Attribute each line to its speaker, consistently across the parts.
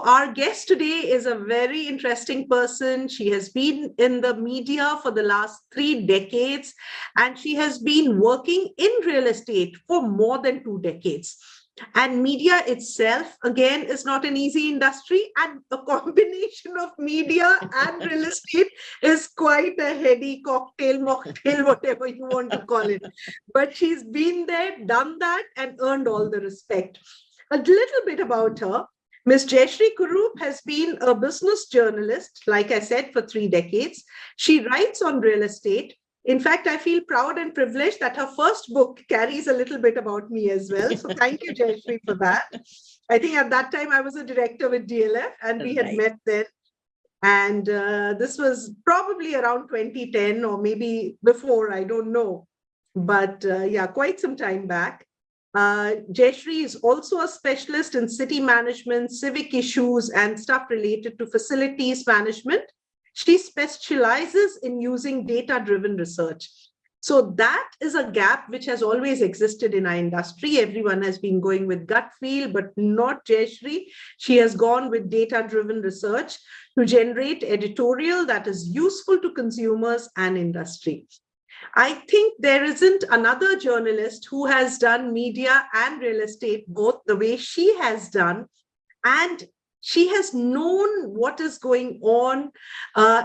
Speaker 1: Our guest today is a very interesting person. She has been in the media for the last 3 decades, and she has been working in real estate for more than 2 decades. And media itself, again, is not an easy industry, and a combination of media and real estate is quite a heady cocktail, mocktail, whatever you want to call it. But she's been there, done that, and earned all the respect. A little bit about her. Ms. Jayashree Kurup has been a business journalist, like I said, for 3 decades. She writes on real estate. In fact, I feel proud and privileged that her first book carries a little bit about me as well. So thank you, Jayashree, for that. I think at that time I was a director with DLF and we had met then. And this was probably around 2010 or maybe before, I don't know. But yeah, quite some time back. Jayashree is also a specialist in city management, civic issues, and stuff related to facilities management. She specializes in using data-driven research. So that is a gap which has always existed in our industry. Everyone has been going with gut feel, but not Jayashree. She has gone with data-driven research to generate editorial that is useful to consumers and industry. I think there isn't another journalist who has done media and real estate both the way she has done. And she has known what is going on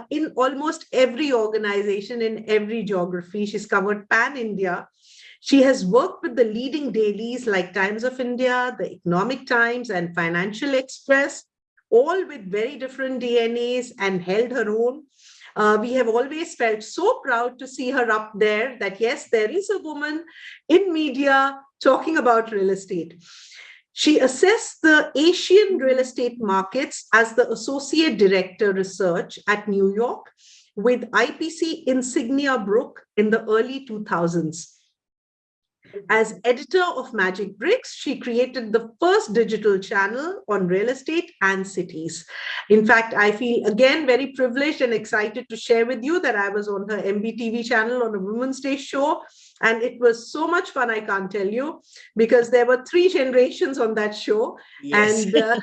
Speaker 1: in almost every organization, in every geography. She's covered pan-India. She has worked with the leading dailies like Times of India, the Economic Times, and Financial Express, all with very different DNAs, and held her own. We have always felt so proud to see her up there that, yes, there is a woman in media talking about real estate. She assessed the Asian real estate markets as the Associate Director Research at New York with IPC Insignia Brook in the early 2000s. As editor of Magic Bricks, she created the first digital channel on real estate and cities. In fact, I feel again very privileged and excited to share with you that I was on her MBTV channel on a Women's Day show. And it was so much fun, I can't tell you, because there were 3 generations on that show. Yes. And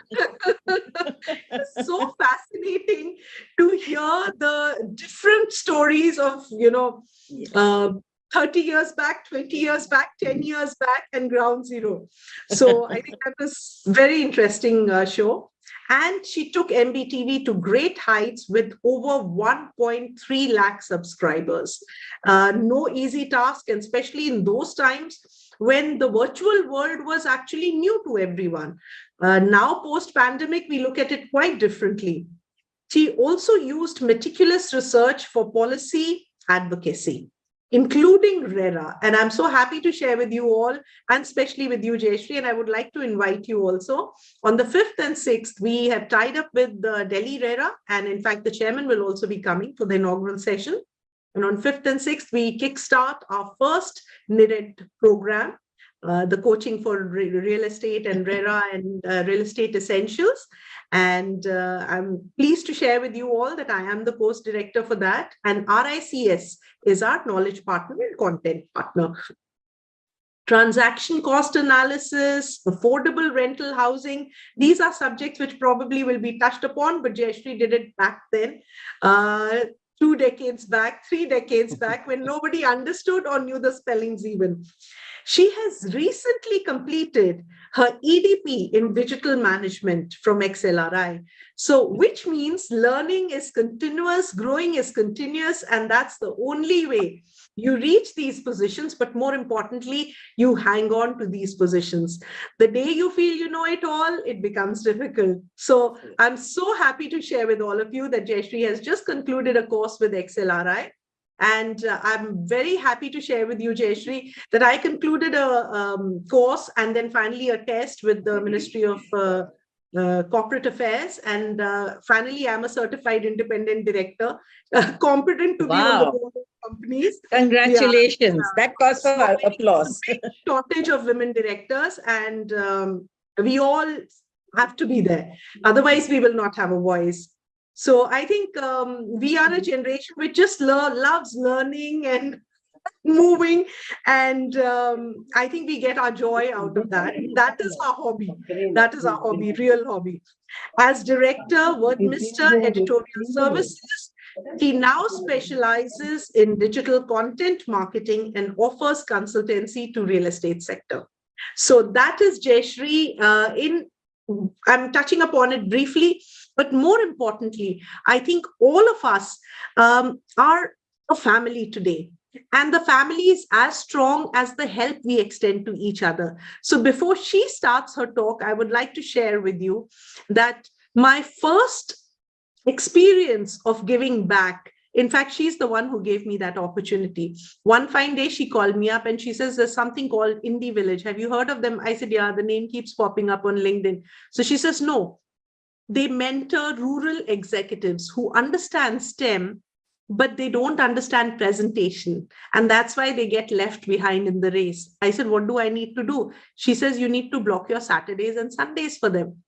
Speaker 1: it's so fascinating to hear the different stories of, yes. 30 years back, 20 years back, 10 years back, and ground zero. So I think that was very interesting show. And she took MBTV to great heights with over 1.3 lakh subscribers. No easy task, and especially in those times when the virtual world was actually new to everyone. Now, post-pandemic, we look at it quite differently. She also used meticulous research for policy advocacy, including RERA. And I'm so happy to share with you all, and especially with you, Jayashree, and I would like to invite you also. On the 5th and 6th, we have tied up with the Delhi RERA, and in fact, the chairman will also be coming for the inaugural session. And on 5th and 6th, we kickstart our first NIRED program, the coaching for real estate and RERA and real estate essentials. And I'm pleased to share with you all that I am the course director for that. And RICS is our knowledge partner and content partner. Transaction cost analysis, affordable rental housing. These are subjects which probably will be touched upon, but Jayashree did it back then. 2 decades back, 3 decades back, when nobody understood or knew the spellings even. She has recently completed her EDP in digital management from XLRI. So, which means learning is continuous, growing is continuous, and that's the only way you reach these positions. But more importantly, you hang on to these positions. The day you feel you know it all, it becomes difficult. So I'm so happy to share with all of you that Jayashree has just concluded a course with XLRI. And I'm very happy to share with you, Jayashree, that I concluded a course and then finally a test with the Ministry of Corporate Affairs. And finally, I'm a certified independent director, competent to be on the board of companies.
Speaker 2: Congratulations. Yeah. That calls for applause.
Speaker 1: Shortage of women directors, and we all have to be there. Otherwise, we will not have a voice. So I think we are a generation which just loves learning and moving, and I think we get our joy out of that. That is our hobby. That is our hobby, real hobby. As director, Wordmister Editorial Services, she now specializes in digital content marketing and offers consultancy to real estate sector. So that is Jayashree. I'm touching upon it briefly, but more importantly, I think all of us are a family today. And the family is as strong as the help we extend to each other. So before she starts her talk, I would like to share with you that my first experience of giving back, in fact, she's the one who gave me that opportunity. One fine day, she called me up and she says, there's something called Indie Village. Have you heard of them? I said, yeah, the name keeps popping up on LinkedIn. So she says, no, they mentor rural executives who understand STEM, but they don't understand presentation. And that's why they get left behind in the race. I said, what do I need to do? She says, you need to block your Saturdays and Sundays for them.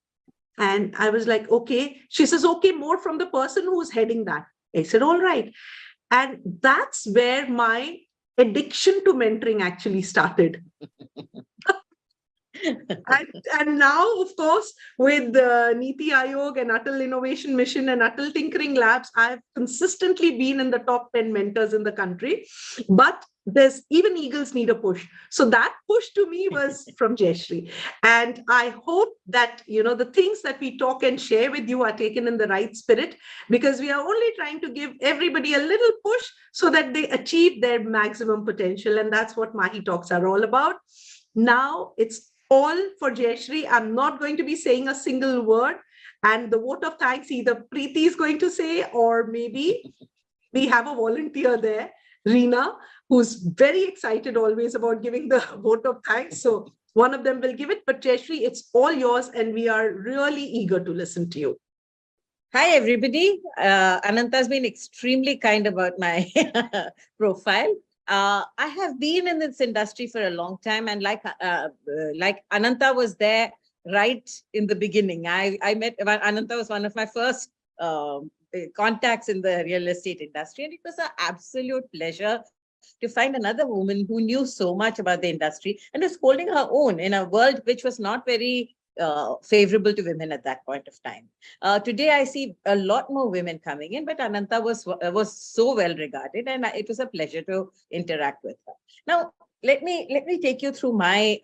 Speaker 1: And I was like, okay. She says, okay, more from the person who's heading that. I said, all right. And that's where my addiction to mentoring actually started. And now, of course, with the Niti Aayog and Atal Innovation Mission and Atal Tinkering Labs, I've consistently been in the top 10 mentors in the country. But there's even eagles need a push. So that push to me was from Jayashree. And I hope that, the things that we talk and share with you are taken in the right spirit, because we are only trying to give everybody a little push so that they achieve their maximum potential. And that's what Mahi Talks are all about. Now it's all for Jayashree. I'm not going to be saying a single word. And the vote of thanks, either Preeti is going to say, or maybe we have a volunteer there, Reena, who's very excited always about giving the vote of thanks. So one of them will give it. But Jayashree, it's all yours, and we are really eager to listen to you.
Speaker 2: Hi, everybody. Ananta has been extremely kind about my profile. I have been in this industry for a long time, and like Ananta was there right in the beginning. I met Ananta, was one of my first contacts in the real estate industry, and it was an absolute pleasure to find another woman who knew so much about the industry and was holding her own in a world which was not very favorable to women at that point of time. Today, I see a lot more women coming in, but Ananta was so well regarded, and it was a pleasure to interact with her. Now, let me take you through my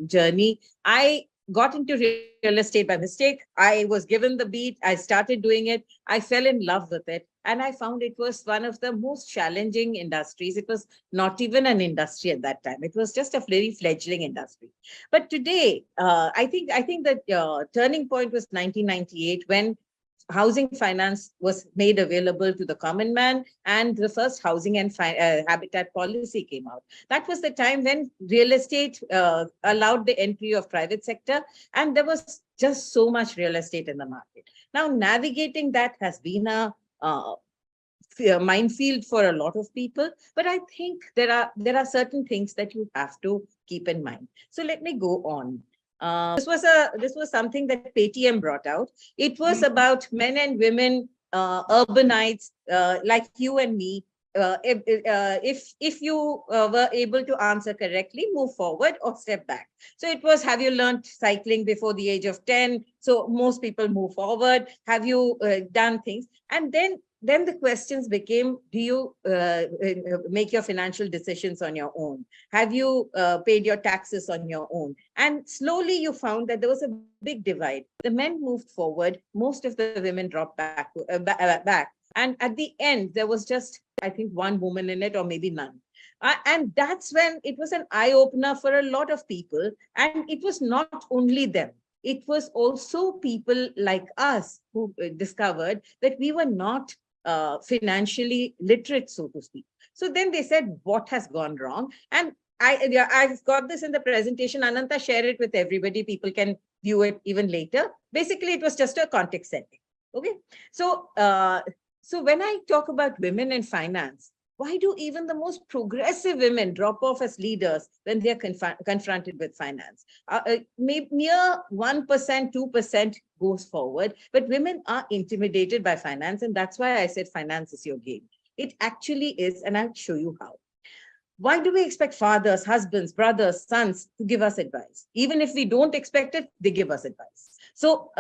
Speaker 2: journey. I got into real estate by mistake. I was given the beat. I started doing it. I fell in love with it. And I found it was one of the most challenging industries. It was not even an industry at that time. It was just a very fledgling industry. But today, I think the turning point was 1998, when housing finance was made available to the common man, and the first housing and habitat policy came out. That was the time when real estate allowed the entry of private sector, and there was just so much real estate in the market. Now, navigating that has been a minefield for a lot of people, but I think there are certain things that you have to keep in mind. So let me go on. This was something that Paytm brought out. It was about men and women, urbanites like you and me. If you were able to answer correctly, move forward or step back. So it was, have you learned cycling before the age of 10? So most people move forward. Have you done things? And then the questions became, do you make your financial decisions on your own? Have you paid your taxes on your own? And slowly you found that there was a big divide. The men moved forward. Most of the women dropped back. And at the end, there was just, I think, one woman in it, or maybe none. And that's when it was an eye-opener for a lot of people. And it was not only them. It was also people like us who discovered that we were not financially literate, so to speak. So then they said, what has gone wrong? And I've got this in the presentation. Ananta, share it with everybody. People can view it even later. Basically, it was just a context setting. Okay. So when I talk about women in finance, why do even the most progressive women drop off as leaders when they are confronted with finance? Mere 1%, 2% goes forward, but women are intimidated by finance. And that's why I said finance is your game. It actually is, and I'll show you how. Why do we expect fathers, husbands, brothers, sons to give us advice? Even if we don't expect it, they give us advice. So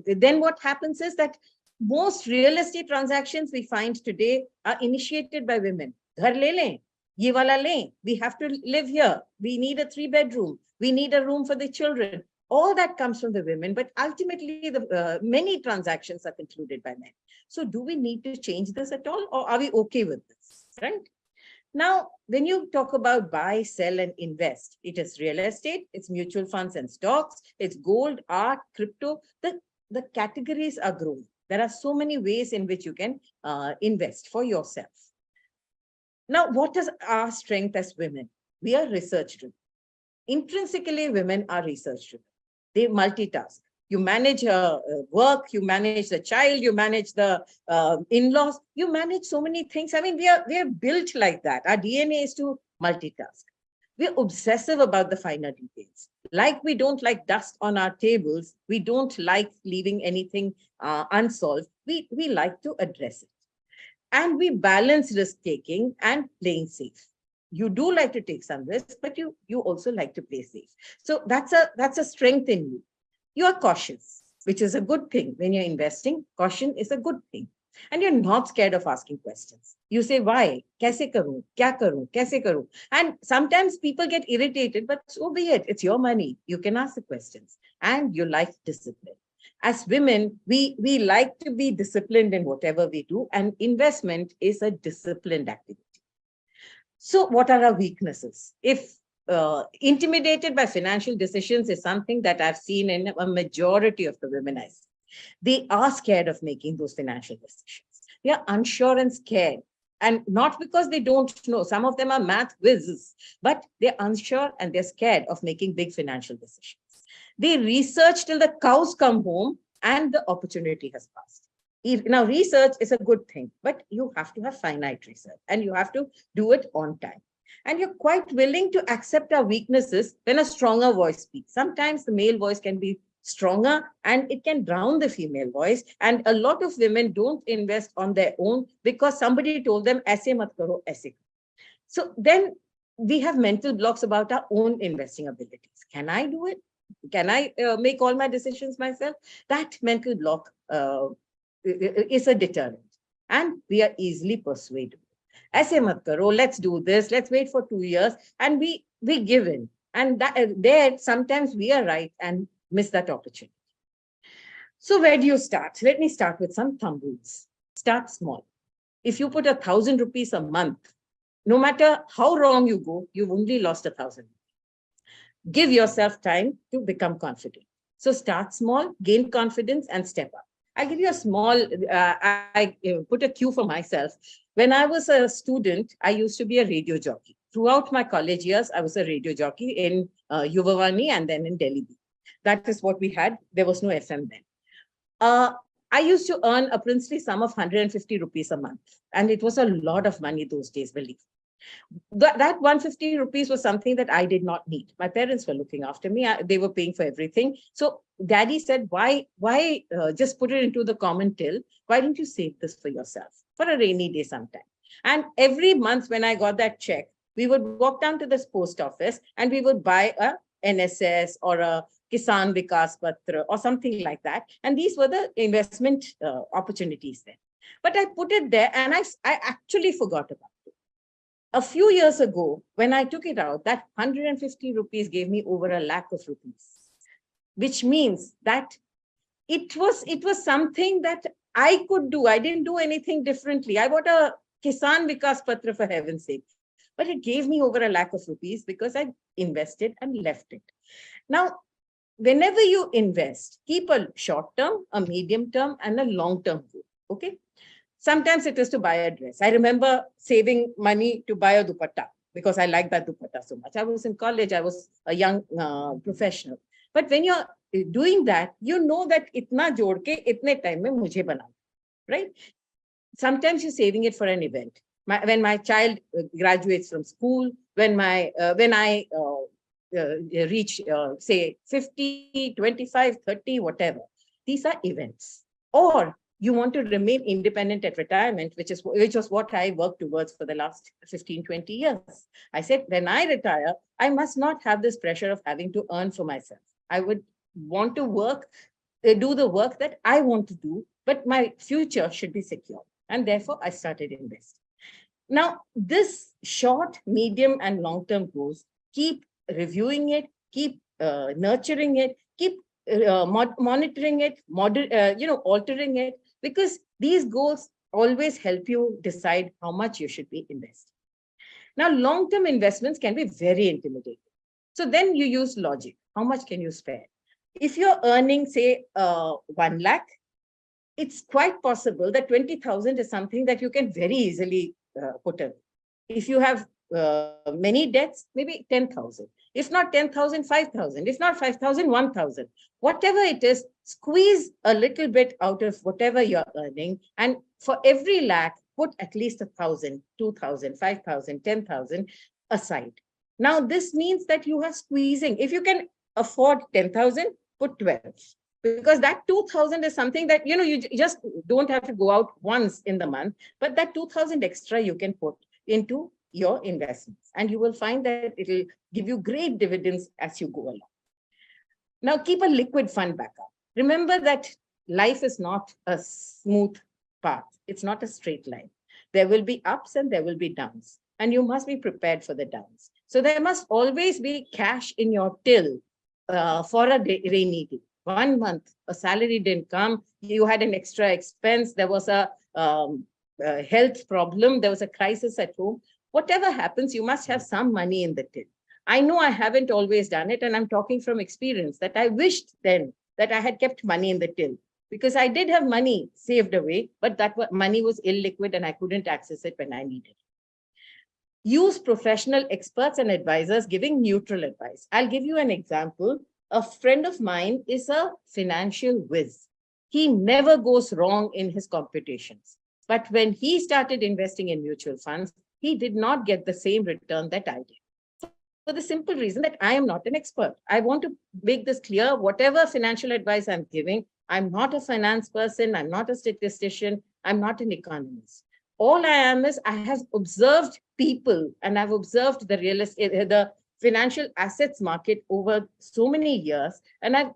Speaker 2: then what happens is that most real estate transactions we find today are initiated by women. Ghar le lein, ye wala lein. We have to live here. We need a 3-bedroom. We need a room for the children. All that comes from the women, but ultimately the many transactions are concluded by men. So do we need to change this at all, or are we okay with this, right? Now, when you talk about buy, sell, and invest, it is real estate, it's mutual funds and stocks, it's gold, art, crypto. The categories are growing. There are so many ways in which you can invest for yourself. Now, what is our strength as women? We are research driven. Intrinsically, women are research driven. They multitask. You manage work, you manage the child, you manage the in-laws, you manage so many things. I mean, we are built like that. Our DNA is to multitask. We're obsessive about the finer details. Like we don't like dust on our tables, we don't like leaving anything unsolved. We like to address it. And we balance risk-taking and playing safe. You do like to take some risks, but you also like to play safe. So that's a strength in you. You are cautious, which is a good thing. When you're investing, caution is a good thing. And you're not scared of asking questions. You say, why? Kaise karu? Kya karu? Kaise karu? And sometimes people get irritated, but so be it. It's your money. You can ask the questions. And you like discipline. As women, we like to be disciplined in whatever we do. And investment is a disciplined activity. So what are our weaknesses? If intimidated by financial decisions is something that I've seen in a majority of the women I see. They are scared of making those financial decisions. They are unsure and scared. And not because they don't know. Some of them are math whizzes, but they're unsure and they're scared of making big financial decisions. They research till the cows come home and the opportunity has passed. Now, research is a good thing, but you have to have finite research and you have to do it on time. And you're quite willing to accept our weaknesses when a stronger voice speaks. Sometimes the male voice can be stronger and it can drown the female voice. And a lot of women don't invest on their own because somebody told them, aise mat karo, aise karo. So then we have mental blocks about our own investing abilities. Can I do it? Can I make all my decisions myself? That mental block is a deterrent. And we are easily persuaded. Aise mat karo, let's do this, let's wait for 2 years, and we give in. And that, there, sometimes we are right and miss that opportunity. So where do you start? Let me start with some thumb rules. Start small. If you put 1,000 rupees a month, no matter how wrong you go, you've only lost 1,000. Give yourself time to become confident. So start small, gain confidence, and step up. I'll give you a small, I put a cue for myself. When I was a student, I used to be a radio jockey. Throughout my college years, I was a radio jockey in Yuvavani and then in Delhi. That is what we had. There was no FM then. I used to earn a princely sum of 150 rupees a month. And it was a lot of money those days, believe me. That 150 rupees was something that I did not need. My parents were looking after me. They were paying for everything. So daddy said, why just put it into the common till? Why don't you save this for yourself for a rainy day sometime? And every month when I got that check, we would walk down to this post office and we would buy a NSS or a Kisan Vikas Patra or something like that. And these were the investment opportunities there. But I put it there and I actually forgot about it. A few years ago, when I took it out, that 150 rupees gave me over 1 lakh of rupees, which means that it was something that I could do. I didn't do anything differently. I bought a Kisan Vikas Patra for heaven's sake, but it gave me over 1 lakh of rupees because I invested and left it. Now, whenever you invest, keep a short term, a medium term, and a long term goal. Okay. Sometimes it is to buy a dress. I remember saving money to buy a dupatta because I like that dupatta so much. I was in college. I was a young professional. But when you're doing that, you know that itna jod ke itne time mein mujhe banana, right? Sometimes you're saving it for an event. When my child graduates from school, when I reach, say, 50, 25, 30, whatever. These are events. Or You want to remain independent at retirement, which was what I worked towards for the last 15, 20 years. I said, when I retire, I must not have this pressure of having to earn for myself. I would want to do the work that I want to do, but my future should be secure. And therefore, I started investing. Now, this short, medium, and long-term goals, keep reviewing it, keep nurturing it, keep monitoring it, altering it, because these goals always help you decide how much you should be investing. Now, long-term investments can be very intimidating. So then you use logic. How much can you spare? If you're earning, say, 1 lakh, it's quite possible that 20,000 is something that you can very easily put in. If you have many debts, maybe 10,000. If not 10,000, 5,000. If not 5,000, 1,000. Whatever it is, squeeze a little bit out of whatever you're earning. And for every lakh, put at least 1,000, 2,000, 5,000, 10,000 aside. Now, this means that you are squeezing. If you can afford 10,000, put 12. Because that 2,000 is something that, you just don't have to go out once in the month, but that 2,000 extra you can put into your investments. And you will find that it'll give you great dividends as you go along. Now, keep a liquid fund backup. Remember that life is not a smooth path. It's not a straight line. There will be ups and there will be downs. And you must be prepared for the downs. So there must always be cash in your till for a rainy day. 1 month, a salary didn't come, you had an extra expense, there was a health problem, there was a crisis at home. Whatever happens, you must have some money in the till. I know I haven't always done it, and I'm talking from experience that I wished then that I had kept money in the till, because I did have money saved away, but that money was illiquid and I couldn't access it when I needed it. Use professional experts and advisors giving neutral advice. I'll give you an example. A friend of mine is a financial whiz. He never goes wrong in his computations. But when he started investing in mutual funds, he did not get the same return that I did. For the simple reason that I am not an expert. I want to make this clear. Whatever financial advice I'm giving, I'm not a finance person. I'm not a statistician. I'm not an economist. All I am is I have observed people, and I've observed the financial assets market over so many years, and I've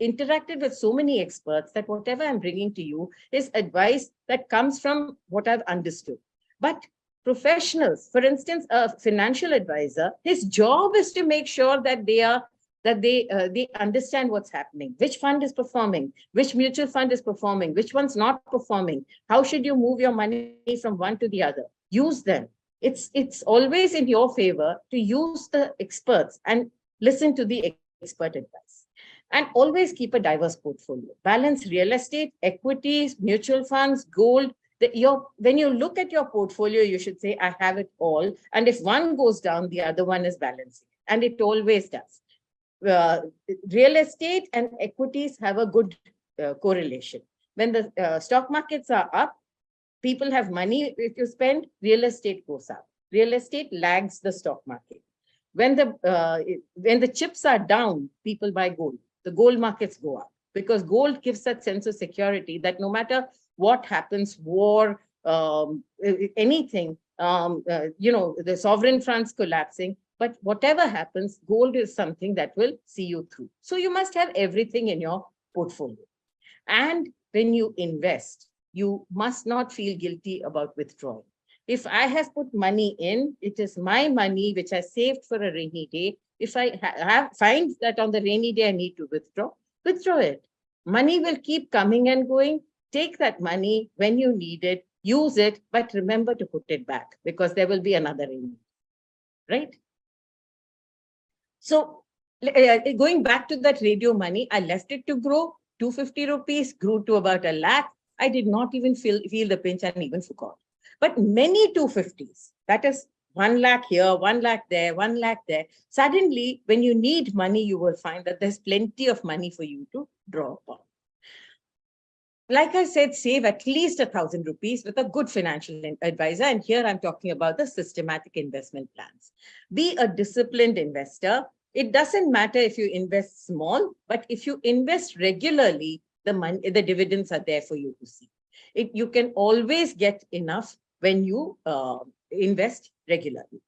Speaker 2: interacted with so many experts that whatever I'm bringing to you is advice that comes from what I've understood. But professionals, for instance, a financial advisor, his job is to make sure that they understand what's happening, which fund is performing, which mutual fund is performing, which one's not performing, how should you move your money from one to the other. Use them. It's always in your favor to use the experts and listen to the expert advice. And always keep a diverse portfolio. Balance real estate, equities, mutual funds, gold. When you look at your portfolio, you should say, I have it all. And if one goes down, the other one is balancing. And it always does. Real estate and equities have a good correlation. When the stock markets are up, people have money. If you spend, real estate goes up. Real estate lags the stock market. When the chips are down, people buy gold. The gold markets go up because gold gives that sense of security that no matter what happens, war, anything, the sovereign funds collapsing, but whatever happens, gold is something that will see you through. So you must have everything in your portfolio. And when you invest, you must not feel guilty about withdrawing. If I have put money in, it is my money which I saved for a rainy day. If I find that on the rainy day I need to withdraw it. Money will keep coming and going. Take that money when you need it, use it, but remember to put it back because there will be another rainy day, right? So going back to that radio money, I left it to grow. 250 rupees grew to about 1 lakh. I did not even feel the pinch and even forgot. But many 250s, that is 1 lakh here, 1 lakh there, 1 lakh there. Suddenly, when you need money, you will find that there's plenty of money for you to draw upon. Like I said, save at least 1,000 rupees with a good financial advisor. And here I'm talking about the systematic investment plans. Be a disciplined investor. It doesn't matter if you invest small, but if you invest regularly, the dividends are there for you to see. You can always get enough when you invest regularly.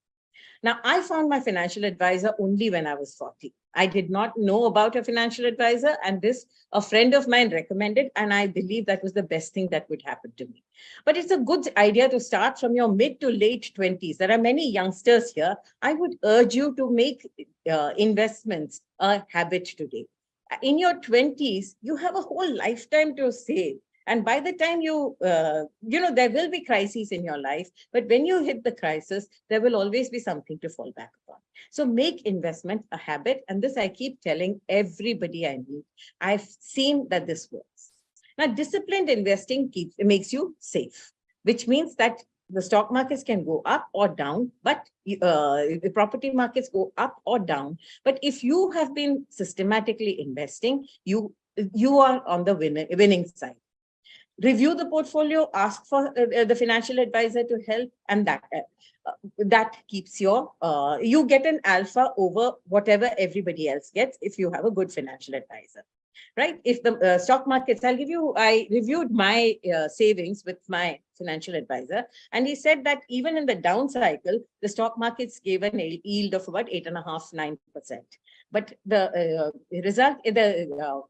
Speaker 2: Now, I found my financial advisor only when I was 40. I did not know about a financial advisor, and a friend of mine recommended, and I believe that was the best thing that would happen to me. But it's a good idea to start from your mid to late 20s. There are many youngsters here. I would urge you to make investments a habit today. In your 20s, you have a whole lifetime to save. And by the time there will be crises in your life, but when you hit the crisis, there will always be something to fall back upon. So make investment a habit. And this I keep telling everybody I meet. I've seen that this works. Now, disciplined investing makes you safe, which means that the stock markets can go up or down, but the property markets go up or down. But if you have been systematically investing, you are on the winning side. Review the portfolio, ask for the financial advisor to help, and that keeps you get an alpha over whatever everybody else gets if you have a good financial advisor, right? If the stock markets, I reviewed my savings with my financial advisor, and he said that even in the down cycle, the stock markets gave an yield of about 8.5%, 9%. But the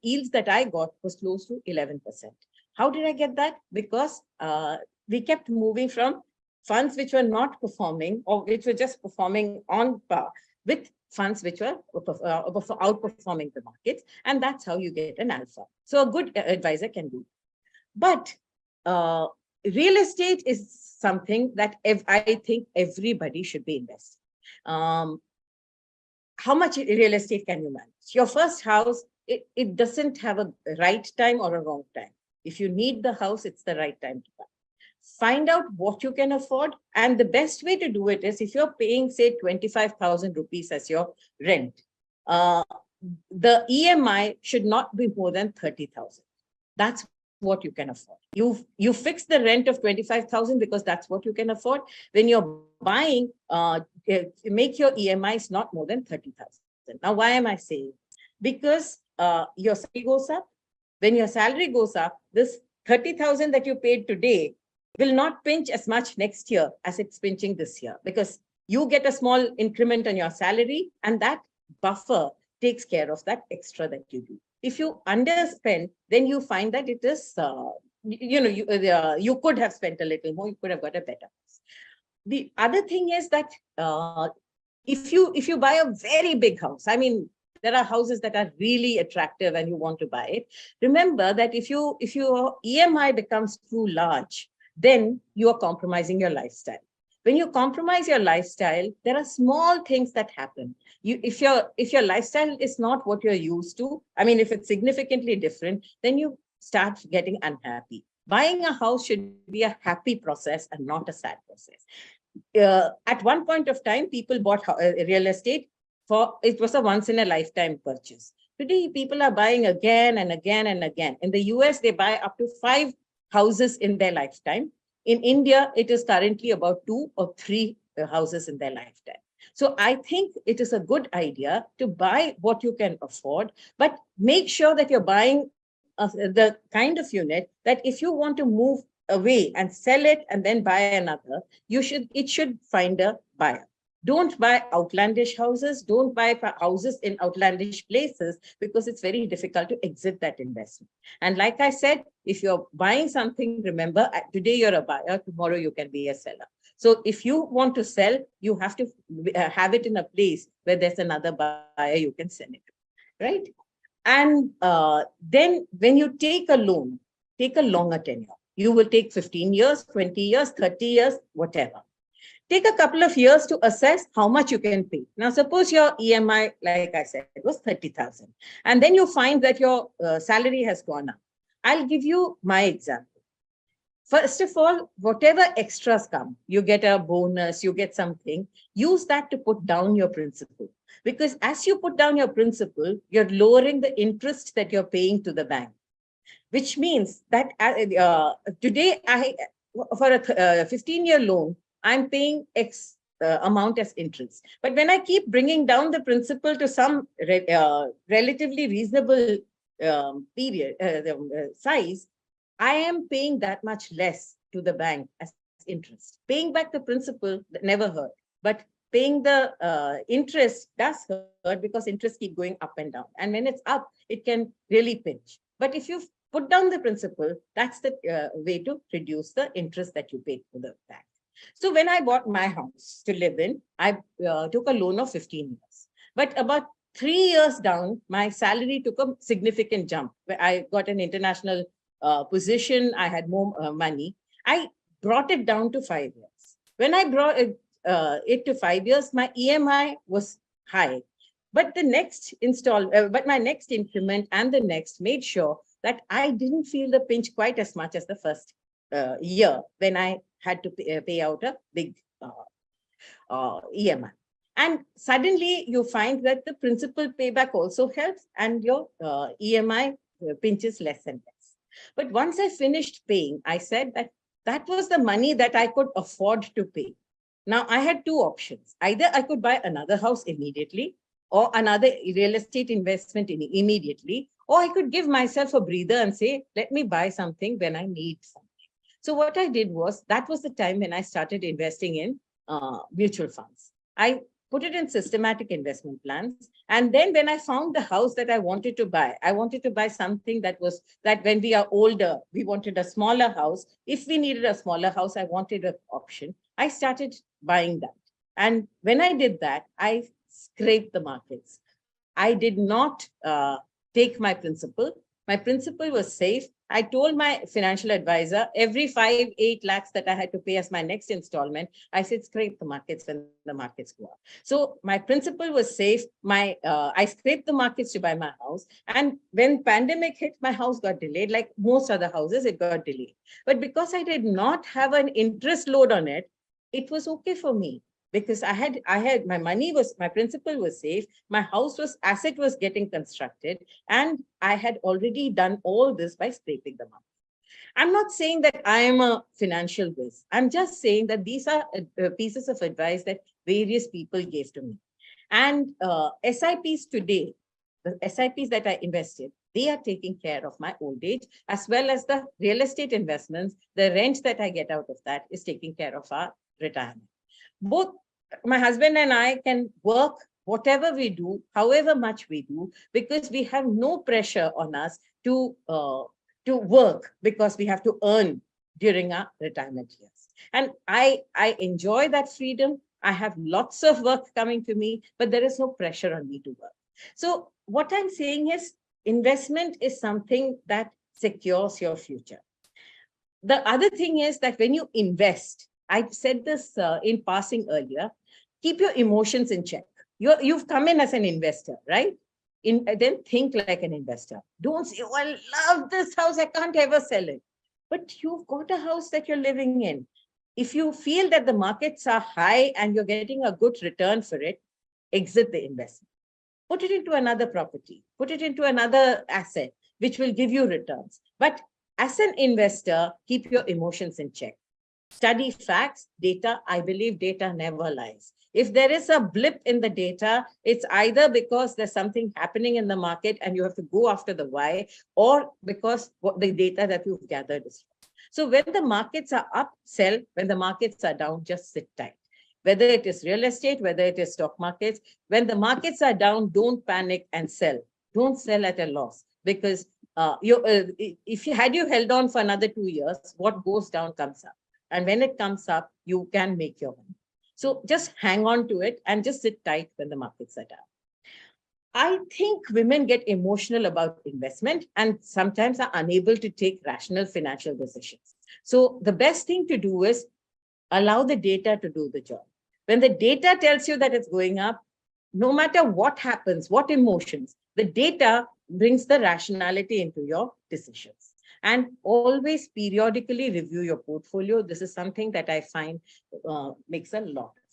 Speaker 2: yields that I got was close to 11%. How did I get that? Because we kept moving from funds which were not performing or which were just performing on par with funds which were outperforming the markets. And that's how you get an alpha. So a good advisor can do. But real estate is something that I think everybody should be investing. How much real estate can you manage? Your first house, it doesn't have a right time or a wrong time. If you need the house, it's the right time to buy. Find out what you can afford. And the best way to do it is if you're paying, say, 25,000 rupees as your rent, the EMI should not be more than 30,000. That's what you can afford. You fix the rent of 25,000 because that's what you can afford. When you're buying, make your EMIs not more than 30,000. Now, why am I saying? Because your salary goes up. When your salary goes up, this 30,000 that you paid today will not pinch as much next year as it's pinching this year, because you get a small increment on your salary, and that buffer takes care of that extra that you do. If you underspend, then you find that it is, you could have spent a little more, you could have got a better house. The other thing is that if you buy a very big house, I mean, there are houses that are really attractive and you want to buy it. Remember that if your EMI becomes too large, then you are compromising your lifestyle. When you compromise your lifestyle, there are small things that happen. If your lifestyle is not what you're used to, I mean, if it's significantly different, then you start getting unhappy. Buying a house should be a happy process and not a sad process. At one point of time, people bought real estate it was a once in a lifetime purchase. Today, people are buying again and again and again. In the US, they buy up to 5 houses in their lifetime. In India, it is currently about 2 or 3 houses in their lifetime. So I think it is a good idea to buy what you can afford, but make sure that you're buying the kind of unit that if you want to move away and sell it and then buy another, it should find a buyer. Don't buy outlandish houses. Don't buy houses in outlandish places, because it's very difficult to exit that investment. And like I said, if you're buying something, remember, today you're a buyer, tomorrow you can be a seller. So if you want to sell, you have to have it in a place where there's another buyer you can sell it to, right? And then when you take a loan, take a longer tenure. You will take 15 years, 20 years, 30 years, whatever. Take a couple of years to assess how much you can pay. Now, suppose your EMI, like I said, was 30,000. And then you find that your salary has gone up. I'll give you my example. First of all, whatever extras come, you get a bonus, you get something, use that to put down your principal. Because as you put down your principal, you're lowering the interest that you're paying to the bank. Which means that today, for a 15-year loan, I'm paying X amount as interest. But when I keep bringing down the principal to some relatively reasonable size, I am paying that much less to the bank as interest. Paying back the principal never hurt, but paying the interest does hurt because interest keep going up and down. And when it's up, it can really pinch. But if you put down the principal, that's the way to reduce the interest that you pay to the bank. So when I bought my house to live in, I took a loan of 15 years. But about 3 years down, my salary took a significant jump. I got an international position. I had more money. I brought it down to 5 years. When I brought it to 5 years, my EMI was high. But but my next increment and the next made sure that I didn't feel the pinch quite as much as the first year when I had to pay out a big EMI. And suddenly you find that the principal payback also helps and your EMI pinches less and less. But once I finished paying, I said that that was the money that I could afford to pay. Now I had two options. Either I could buy another house immediately or another real estate investment immediately, or I could give myself a breather and say, let me buy something when I need something. So what I did was, that was the time when I started investing in mutual funds. I put it in systematic investment plans. And then when I found the house that I wanted to buy something that when we are older, we wanted a smaller house. If we needed a smaller house, I wanted an option. I started buying that. And when I did that, I scraped the markets. I did not take my principal. My principal was safe. I told my financial advisor, every 5-8 lakhs that I had to pay as my next installment, I said, scrape the markets when the markets go up. So my principal was safe. I scraped the markets to buy my house. And when pandemic hit, my house got delayed. Like most other houses, it got delayed. But because I did not have an interest load on it, it was okay for me. Because I had my principal was safe, my asset was getting constructed, and I had already done all this by scraping the market. I'm not saying that I am a financial whiz. I'm just saying that these are pieces of advice that various people gave to me. And SIPs today, the SIPs that I invested, they are taking care of my old age, as well as the real estate investments. The rent that I get out of that is taking care of our retirement. Both my husband and I can work whatever we do, however much we do, because we have no pressure on us to work, because we have to earn during our retirement years. And I enjoy that freedom. I have lots of work coming to me, but there is no pressure on me to work. So what I'm saying is, investment is something that secures your future. The other thing is that when you invest, I said this in passing earlier, keep your emotions in check. You've come in as an investor, right? Then think like an investor. Don't say, oh, I love this house, I can't ever sell it. But you've got a house that you're living in. If you feel that the markets are high and you're getting a good return for it, exit the investment. Put it into another property. Put it into another asset, which will give you returns. But as an investor, keep your emotions in check. Study facts, data. I believe data never lies. If there is a blip in the data, it's either because there's something happening in the market and you have to go after the why, or because the data that you've gathered is wrong. So when the markets are up, sell. When the markets are down, just sit tight. Whether it is real estate, whether it is stock markets, when the markets are down, don't panic and sell. Don't sell at a loss, because if you held on for another 2 years, what goes down comes up. And when it comes up, you can make your money. So just hang on to it and just sit tight when the markets are down. I think women get emotional about investment and sometimes are unable to take rational financial decisions. So the best thing to do is allow the data to do the job. When the data tells you that it's going up, no matter what happens, what emotions, the data brings the rationality into your decisions. And always periodically review your portfolio. This is something that I find makes a lot of